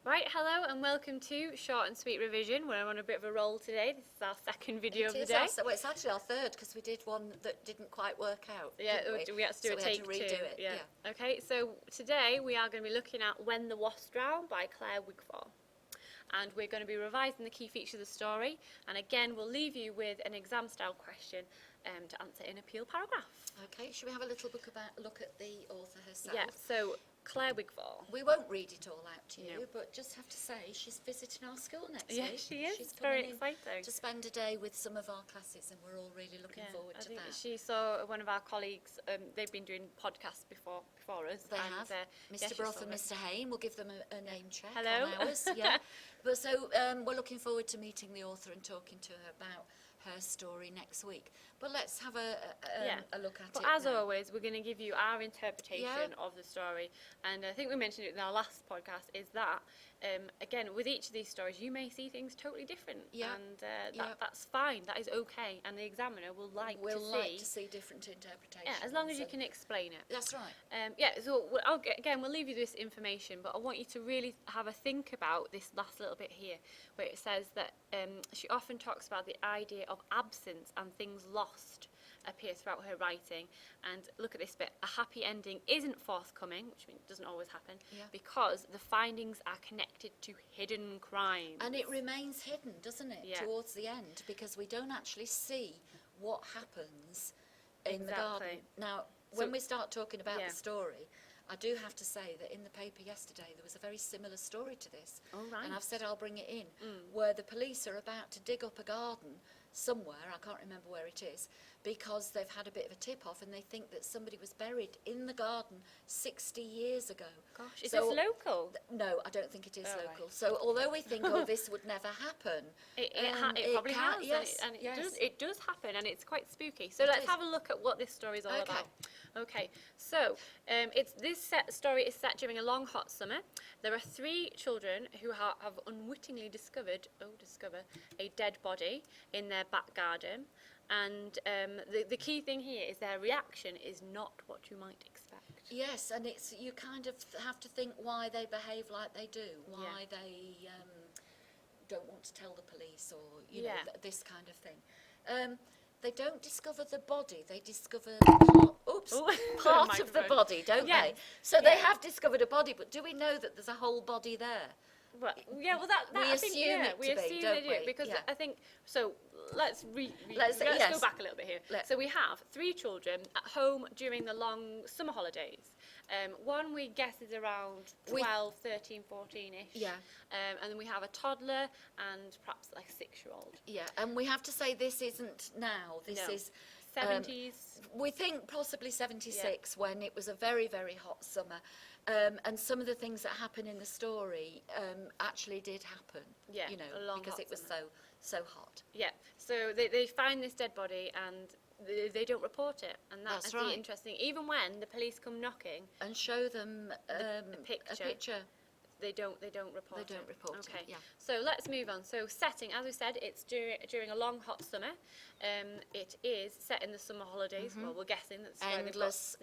Right, hello and welcome to Short and Sweet Revision. We're on a bit of a roll today. This is our second video of the day. Well, it's actually our third because we did one that didn't quite work out. Yeah, we had to do a take we had to redo it. Yeah. Okay, so today we are going to be looking at When the Wasps Drowned by Clare Wigfall. And we're going to be revising the key features of the story. And again, we'll leave you with an exam-style question to answer in a peel paragraph. Okay, should we have a little look at the author herself? Yeah, so Clare Wigfall. We won't read it all out to you, but just have to say she's visiting our school next week. Yeah, she is. She's very coming exciting. to spend a day with some of our classes, and we're all really looking forward to that. She saw one of our colleagues. They've been doing podcasts before us. They have. Mr. Broth and Mr. Hain. We'll give them a name check. Hello. On ours. Yeah. But so we're looking forward to meeting the author and talking to her about her story next week. But let's have a look at it. But as always, we're going to give you our interpretation of the story. And I think we mentioned it in our last podcast, is that, again, with each of these stories, you may see things totally different. Yeah. And that's fine. That is okay. And the examiner will like to see different interpretations. Yeah, as long as you can explain it. That's right. So again, we'll leave you this information, but I want you to really have a think about this last little bit here, where it says that she often talks about the idea of absence and things lost appear throughout her writing. And look at this bit: a happy ending isn't forthcoming, which means it doesn't always happen, because the findings are connected to hidden crimes. And it remains hidden, doesn't it, towards the end, because we don't actually see what happens in the garden. Now, when we start talking about the story, I do have to say that in the paper yesterday there was a very similar story to this. Oh, right. And I've said I'll bring it in, where the police are about to dig up a garden somewhere, I can't remember where it is, because they've had a bit of a tip-off and they think that somebody was buried in the garden 60 years ago. Gosh, is this local? No, I don't think it is local. Right. So although we think, this would never happen, it probably has. Yes, and it does happen, and it's quite spooky. So let's have a look at what this story is all about. Okay, so this story is set during a long hot summer. There are 3 children who have unwittingly discovered a dead body in their back garden, and the key thing here is their reaction is not what you might expect. Yes, and you kind of have to think why they behave like they do, why they don't want to tell the police, or this kind of thing. They don't discover the body, they discover part of the body, don't they? So they have discovered a body, but do we know that there's a whole body there? Well, that we assume they do, because I think so. Let's go back a little bit here. So we have 3 children at home during the long summer holidays. One we guess is around 12, 13, 14-ish. Yeah. And then we have a toddler and perhaps like a 6-year-old. Yeah, and we have to say this isn't now. This is 70s. We think possibly 76 when it was a very, very hot summer. And some of the things that happen in the story actually did happen. Yeah, because it was so hot. Yeah. So they find this dead body and they don't report it, and that's really interesting. Even when the police come knocking and show them a picture. They don't report it. They don't report it. Okay. Yeah. So let's move on. So setting, as we said, it's during a long hot summer. It is set in the summer holidays. Well, we're guessing that's endless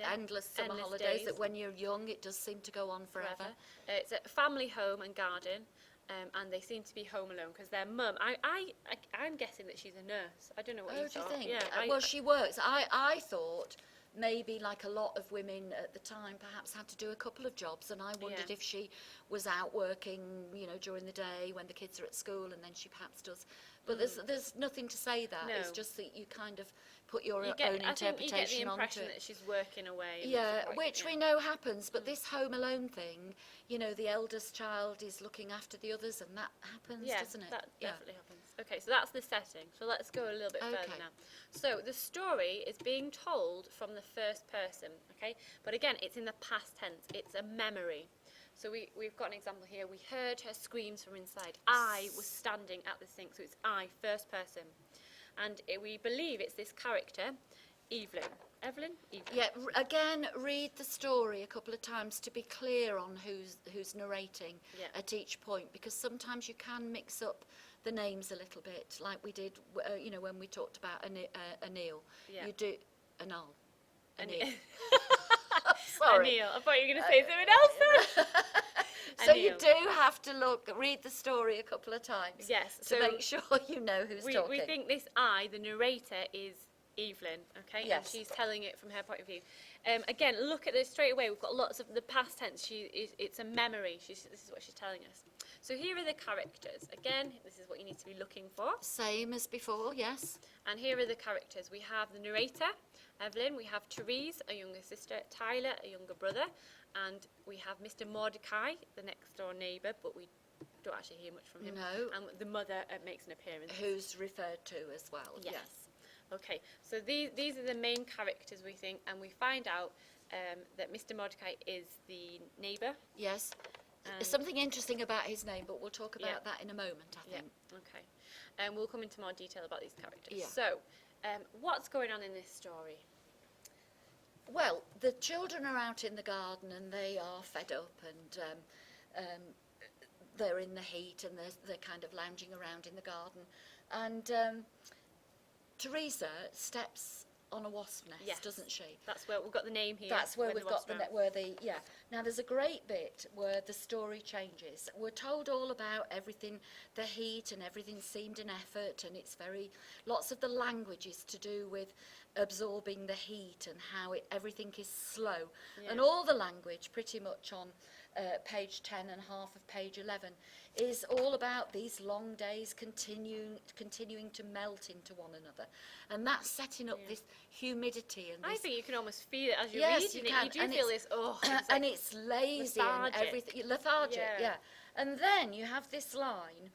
summer holidays. That when you're young, it does seem to go on forever. It's a family home and garden. And they seem to be home alone because their mum. I'm guessing that she's a nurse. I don't know what you thought. Do you think? Yeah. Well, she works. I thought maybe like a lot of women at the time perhaps had to do a couple of jobs, and I wondered if she was out working, during the day when the kids are at school, and then she perhaps does. But there's nothing to say that. No. It's just that you kind of put your own interpretation onto it. I think you get the impression that she's working away. Which we know happens. But this Home Alone thing, the eldest child is looking after the others, and that happens, doesn't it? That definitely happens. Okay, so that's the setting. So let's go a little bit further now. So the story is being told from the first person, okay? But again, it's in the past tense. It's a memory. So we've got an example here. We heard her screams from inside. I was standing at the sink. So it's I, first person. And we believe it's this character, Evelyn. Evelyn? Yeah, again, read the story a couple of times to be clear on who's narrating at each point, because sometimes you can mix up the names a little bit, like we did, when we talked about Anil. You do Anil. Anil. Sorry. Anil. I thought you were going to say something else then. So you do have to read the story a couple of times. Yes. To make sure you know who's talking. We think this the narrator, is Evelyn, okay? Yes. And she's telling it from her point of view. Again, look at this straight away. We've got lots of the past tense. It's a memory. This is what she's telling us. So here are the characters. Again, this is what you need to be looking for. Same as before, yes. And here are the characters. We have the narrator, Evelyn. We have Therese, a younger sister. Tyler, a younger brother. And we have Mr. Mordecai, the next door neighbour, but we don't actually hear much from him. No. And the mother makes an appearance. Who's referred to as well. Yes. Okay, so these are the main characters, we think, and we find out that Mr. Mordecai is the neighbour. Yes. There's something interesting about his name, but we'll talk about that in a moment, I think. Okay. And we'll come into more detail about these characters. Yeah. So, what's going on in this story? Well, the children are out in the garden and they are fed up and they're in the heat and they're kind of lounging around in the garden. And Teresa steps on a wasp nest, doesn't she? That's where we've got the name here. That's where we've got Now there's a great bit where the story changes. We're told all about everything, the heat, and everything seemed an effort, and it's lots of the language is to do with absorbing the heat and how everything is slow. And all the language pretty much on page 10 and half of page 11 is all about these long days continuing to melt into one another, and that's setting up this humidity and I think you can almost feel it as you're reading it. You do and feel this, and it's lazy lethargic. and everything, lethargic, And then you have this line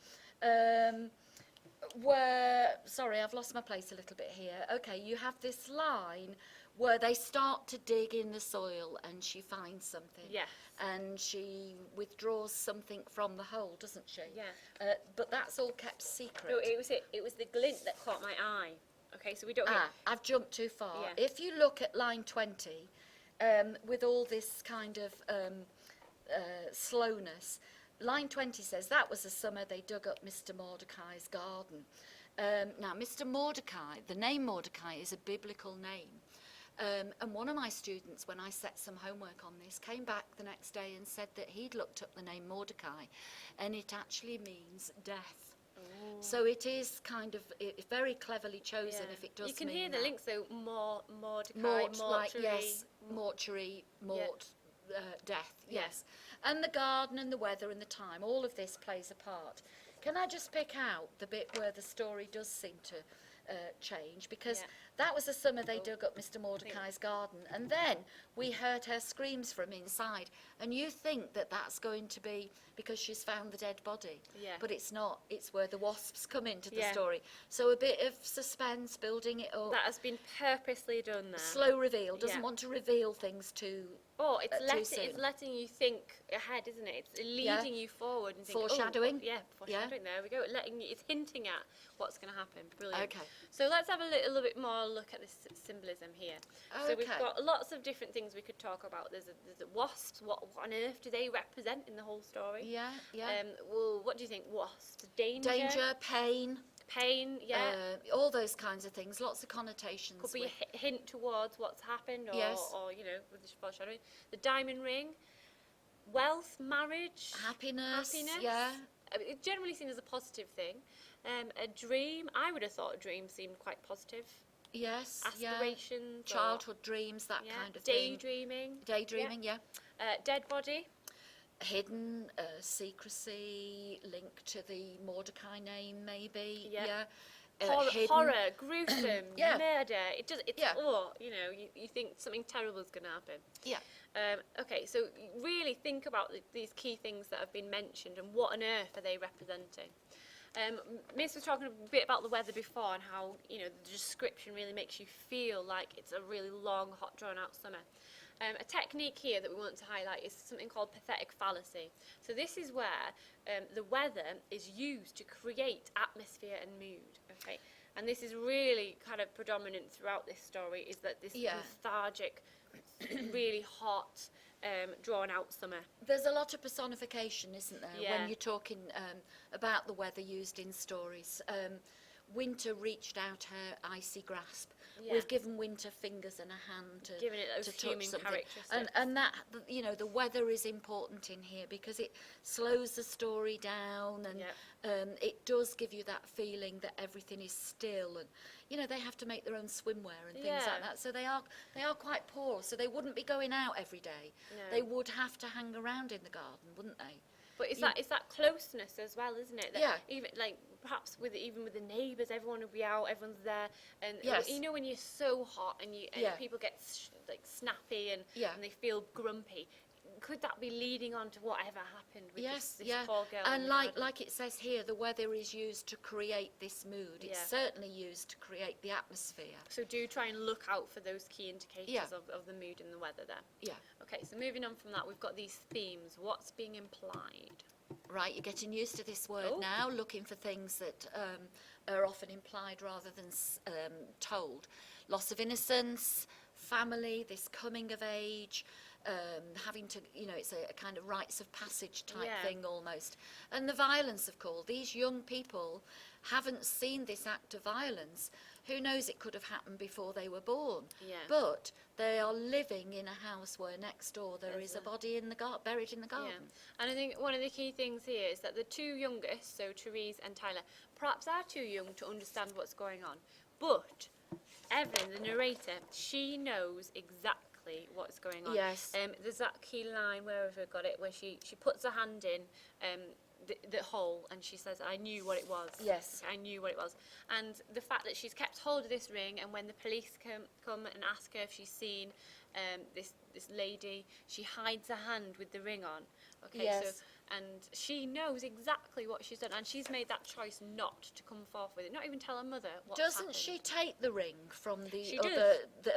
where, sorry, I've lost my place a little bit here. Okay, you have this line where they start to dig in the soil and she finds something. Yes. And she withdraws something from the hole, doesn't she? Yeah. But that's all kept secret. No, it was the glint that caught my eye. Okay, so we don't. I've jumped too far. Yeah. If you look at line 20, with all this kind of slowness, line 20 says that was the summer they dug up Mr. Mordecai's garden. Now, Mr. Mordecai, the name Mordecai is a biblical name. And one of my students, when I set some homework on this, came back the next day and said that he'd looked up the name Mordecai, and it actually means death. Oh. So it is kind of very cleverly chosen if it does mean you can hear the links though, Mordecai, mortuary, death, yes. And the garden and the weather and the time, all of this plays a part. Can I just pick out the bit where the story does seem to change, because that was the summer they dug up Mr. Mordecai's garden, and then we heard her screams from inside, and you think that that's going to be because she's found the dead body, but it's not. It's where the wasps come into the story. So a bit of suspense, building it up. That has been purposely done there. Slow reveal, doesn't want to reveal things too it's letting you think ahead, isn't it? It's leading you forward and thinking, foreshadowing. Foreshadowing. There we go. It's hinting at what's going to happen. Brilliant. Okay. So let's have a little bit more look at this symbolism here. So we've got lots of different things we could talk about. There's the wasps. What on earth do they represent in the whole story? Well, what do you think? Wasps. Danger, pain, all those kinds of things. Lots of connotations. Could be a hint towards what's happened, or with the foreshadowing. The diamond ring, wealth, marriage, happiness. It's generally seen as a positive thing. A dream. I would have thought a dream seemed quite positive. Yes. Aspirations. Childhood dreams, that kind of thing. Daydreaming. Dead body. Hidden, secrecy, linked to the Mordecai name, maybe. Horror, gruesome, murder. It's you think something terrible is going to happen. Okay, so really think about these key things that have been mentioned and what on earth are they representing. Miss was talking a bit about the weather before and how the description really makes you feel like it's a really long, hot, drawn-out summer. A technique here that we want to highlight is something called pathetic fallacy. So this is where the weather is used to create atmosphere and mood. Okay, and this is really kind of predominant throughout this story. Is that this lethargic, really hot, drawn-out summer? There's a lot of personification, isn't there, when you're talking about the weather used in stories. Winter reached out her icy grasp. Yeah. We've given Winter fingers and a hand to Giving it those to touch human something. characteristics. And that, you know, the weather is important in here because it slows the story down, and it does give you that feeling that everything is still, and you know, they have to make their own swimwear and things like that. So they are quite poor. So they wouldn't be going out every day. No. They would have to hang around in the garden, wouldn't they? But it's that closeness as well, isn't it? That Yeah. Even like perhaps with the neighbours, everyone will be out, everyone's there, and Yes. you know when you're so hot and people get like snappy and they feel grumpy. Could that be leading on to whatever happened with this poor girl? And like it says here, the weather is used to create this mood. It's certainly used to create the atmosphere. So do try and look out for those key indicators of the mood and the weather there. Yeah. Okay, so moving on from that, we've got these themes. What's being implied? Right, you're getting used to this word now, looking for things that are often implied rather than told. Loss of innocence, family, this coming of age, having to, you know, it's a kind of rites of passage type thing almost. And the violence, of course. These young people haven't seen this act of violence. Who knows, it could have happened before they were born. Yeah. But they are living in a house where next door there is a body in the buried in the garden. Yeah. And I think one of the key things here is that the two youngest, so Therese and Tyler, perhaps are too young to understand what's going on. But Evelyn, the narrator, she knows exactly what's going on. Yes. There's that key line, where have I got it, where she puts her hand in the hole and she says, I knew what it was. Yes. I knew what it was. And the fact that she's kept hold of this ring, and when the police come and ask her if she's seen this lady, she hides her hand with the ring on. Okay, yes. So, and she knows exactly what she's done, and she's made that choice not to come forth with it, not even tell her mother what's Doesn't happened. she take the ring from She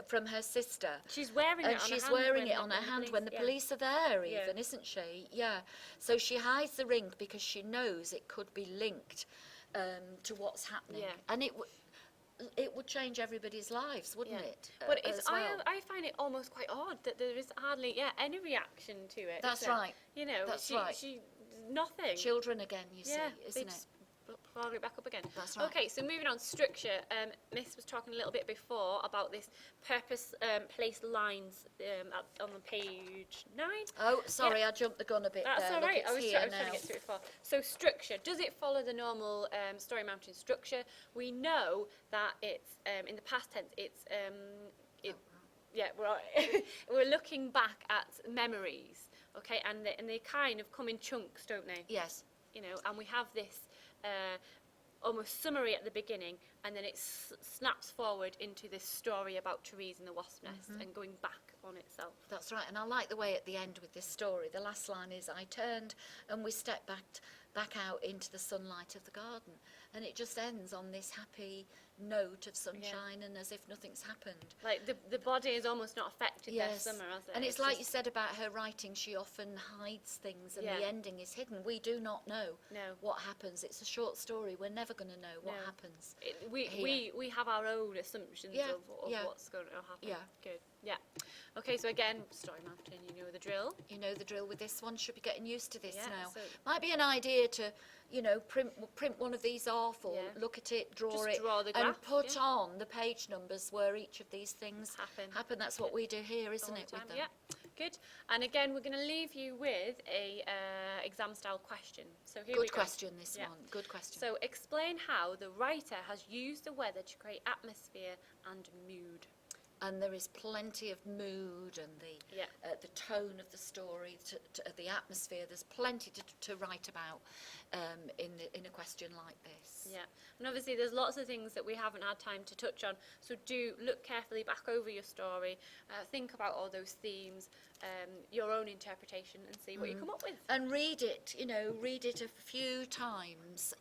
from her sister? She's wearing it on her hand. And she's wearing it on her hand when the police are there, even, Yeah. isn't she? Yeah. So she hides the ring because she knows it could be linked to what's happening. Yeah. And it would change everybody's lives, wouldn't it? But it's as well? I find it almost quite odd that there is hardly any reaction to it. That's so, right. You know, That's she, right. she nothing. Children again, you see, they isn't it? just plug it back up again. That's right. Okay, so moving on, structure. Miss was talking a little bit before about this purpose placed lines on the page 9. Oh, sorry, I jumped the gun a bit That's there. all right. Look, I was it's trying here to now. get through it before. So structure. Does it follow the normal story mountain structure? We know that it's in the past tense. It's yeah. We're looking back at memories. Okay, and they kind of come in chunks, don't they? Yes. You know, and we have this almost summary at the beginning, and then it snaps forward into this story about Therese and the wasp nest and going back on itself. That's right, and I like the way at the end with this story, the last line is, I turned and we stepped back out into the sunlight of the garden. And it just ends on this happy note of sunshine and as if nothing's happened. Like the body is almost not affected their summer, has it? And it's like you said about her writing, she often hides things and the ending is hidden. We do not know what happens. It's a short story. We're never going to know what happens. We have our own assumptions of what's going to happen. Yeah. Good. Yeah. Okay, so again, Story Mountain, you know the drill. You know the drill with this one. Should be getting used to this now. So might be an idea to, you know, print one of these off or look at it, draw just it, draw the graph, and put on the page numbers where each of these things happen. That's what we do here, isn't it, with them? Yeah. Good. And again, we're going to leave you with a exam-style question. So here we Good go. question, this one. Good question. So explain how the writer has used the weather to create atmosphere and mood. And there is plenty of mood and the tone of the story, the atmosphere. There's plenty to write about in a question like this. Yeah, and obviously there's lots of things that we haven't had time to touch on. So do look carefully back over your story, think about all those themes, your own interpretation, and see what you come up with. And read it. You know, read it a few times.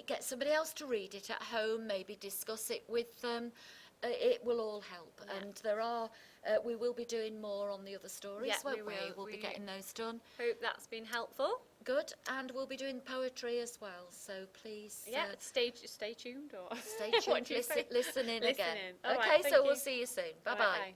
Get somebody else to read it at home. Maybe discuss it with them. It will all help, and there are. We will be doing more on the other stories. We will. We'll be getting those done. Hope that's been helpful. Good, and we'll be doing poetry as well. So please, stay tuned or stay tuned. Listen in again. All Okay, right, so we'll see you soon. Bye bye.